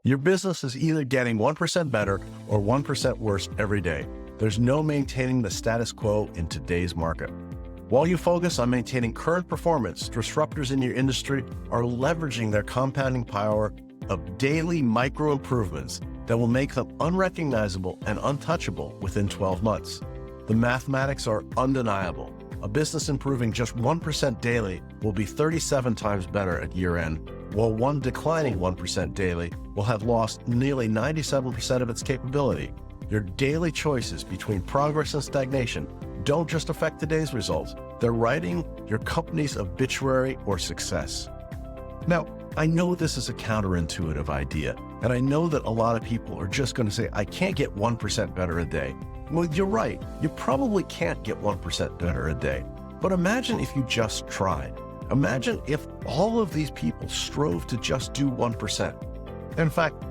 Your business is either getting 1% better or 1% worse every day. There's no maintaining the status quo in today's market. While you focus on maintaining current performance, disruptors in your industry are leveraging their compounding power of daily micro improvements that will make them unrecognizable and untouchable within 12 months. The mathematics are undeniable. A business improving just 1% daily will be 37 times better at year end, while one declining 1% daily will have lost nearly 97% of its capability. Your daily choices between progress and stagnation don't just affect today's results, they're writing your company's obituary or success. Now, I know this is a counterintuitive idea, and I know that a lot of people are just going to say, I can't get 1% better a day. Well, you're right. You probably can't get 1% better a day. But imagine if you just tried. Imagine if all of these people strove to just do 1%. In fact,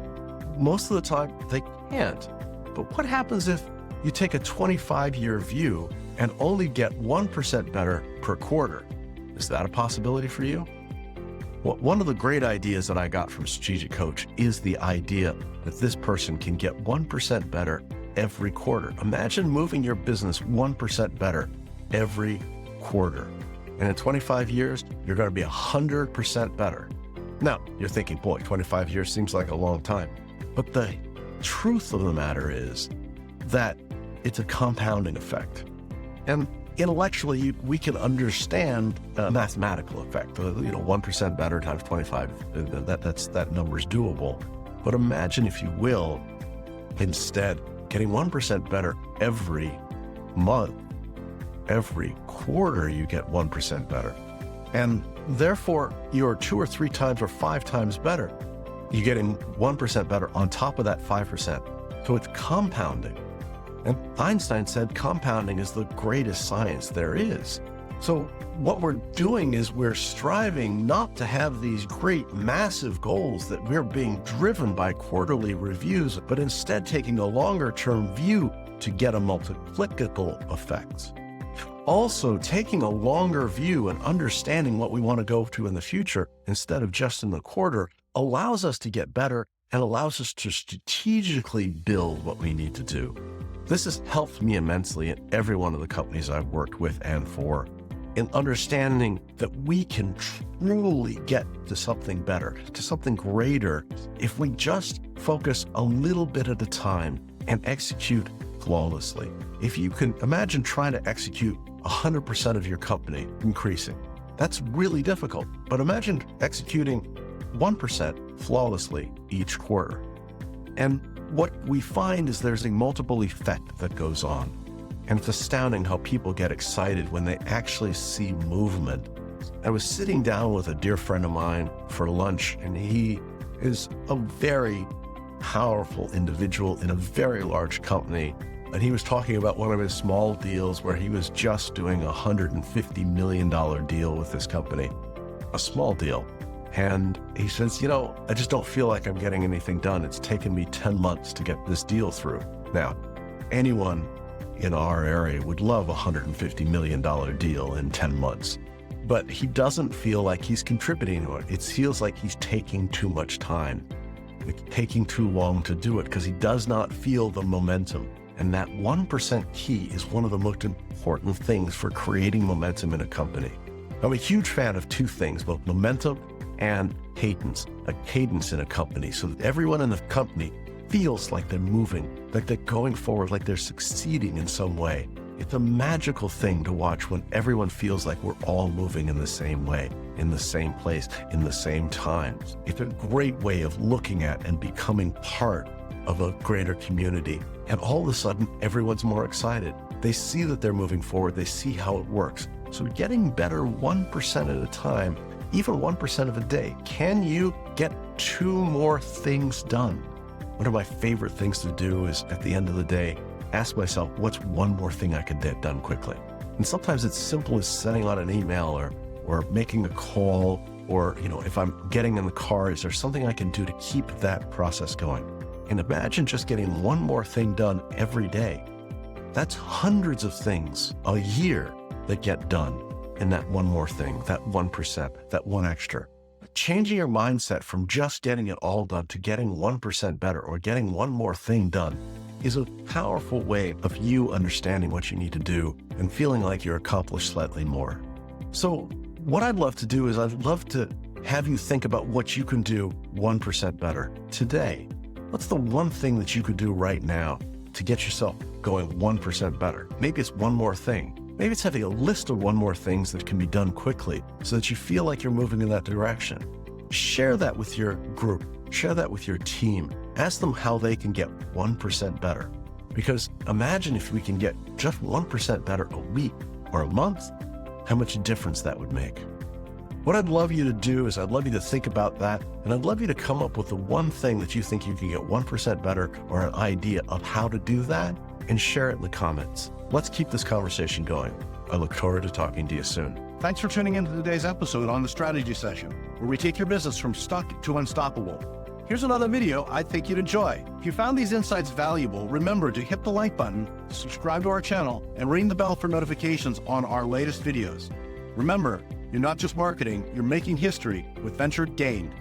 most of the time they can't. But what happens if you take a 25-year view and only get 1% better per quarter? Is that a possibility for you? Well, one of the great ideas that I got from Strategic Coach is the idea that this person can get 1% better every quarter. Imagine moving your business 1% better every quarter. And in 25 years, you're going to be 100% better. Now, you're thinking, boy, 25 years seems like a long time. But the truth of the matter is that it's a compounding effect. And intellectually, we can understand a mathematical effect. 1% better times 25, that number is doable. But imagine, if you will, instead, getting 1% better every month. Every quarter you get 1% better. And therefore, you're 2 or 3 times or 5 times better. You're getting 1% better on top of that 5%. So it's compounding. And Einstein said compounding is the greatest science there is. So what we're doing is we're striving not to have these great, massive goals that we're being driven by quarterly reviews, but instead taking a longer-term view to get a multiplicative effect. Also, taking a longer view and understanding what we want to go to in the future instead of just in the quarter allows us to get better and allows us to strategically build what we need to do. This has helped me immensely in every one of the companies I've worked with and for, in understanding that we can truly get to something better, to something greater, if we just focus a little bit at a time and execute flawlessly. If you can imagine trying to execute 100% of your company increasing, that's really difficult. But imagine executing 1% flawlessly each quarter. And what we find is there's a multiple effect that goes on. And it's astounding how people get excited when they actually see movement. I was sitting down with a dear friend of mine for lunch, and he is a very powerful individual in a very large company. And he was talking about one of his small deals where he was just doing a $150 million deal with this company, a small deal. And he says, I just don't feel like I'm getting anything done. It's taken me 10 months to get this deal through. Now, anyone in our area would love a $150 million deal in 10 months, but he doesn't feel like he's contributing to it. It feels like he's taking too much time. It's taking too long to do it because he does not feel the momentum. And that 1% key is one of the most important things for creating momentum in a company. I'm a huge fan of 2 things, both momentum and cadence, a cadence in a company, so that everyone in the company feels like they're moving, like they're going forward, like they're succeeding in some way. It's a magical thing to watch when everyone feels like we're all moving in the same way, in the same place, in the same time. It's a great way of looking at and becoming part of a greater community. And all of a sudden, everyone's more excited. They see that they're moving forward. They see how it works. So getting better 1% at a time, even 1% of a day. Can you get 2 more things done? One of my favorite things to do is, at the end of the day, ask myself, what's one more thing I could get done quickly? And sometimes it's simple as sending out an email or making a call, or, if I'm getting in the car, is there something I can do to keep that process going? And imagine just getting 1 more thing done every day. That's hundreds of things a year that get done in that 1 more thing, that 1%, that 1 extra. Changing your mindset from just getting it all done to getting 1% better or getting one more thing done is a powerful way of you understanding what you need to do and feeling like you're accomplished slightly more. So what I'd love to do is I'd love to have you think about what you can do 1% better today. What's the one thing that you could do right now to get yourself going 1% better? Maybe it's one more thing. Maybe it's having a list of one more things that can be done quickly so that you feel like you're moving in that direction. Share that with your group. Share that with your team. Ask them how they can get 1% better. Because imagine if we can get just 1% better a week or a month, how much difference that would make. What I'd love you to do is I'd love you to think about that, and I'd love you to come up with the one thing that you think you can get 1% better or an idea of how to do that and share it in the comments. Let's keep this conversation going. I look forward to talking to you soon. Thanks for tuning into today's episode on the Strategy Session, where we take your business from stuck to unstoppable. Here's another video I think you'd enjoy. If you found these insights valuable, remember to hit the like button, subscribe to our channel, and ring the bell for notifications on our latest videos. Remember, you're not just marketing, you're making history with Venture Gained.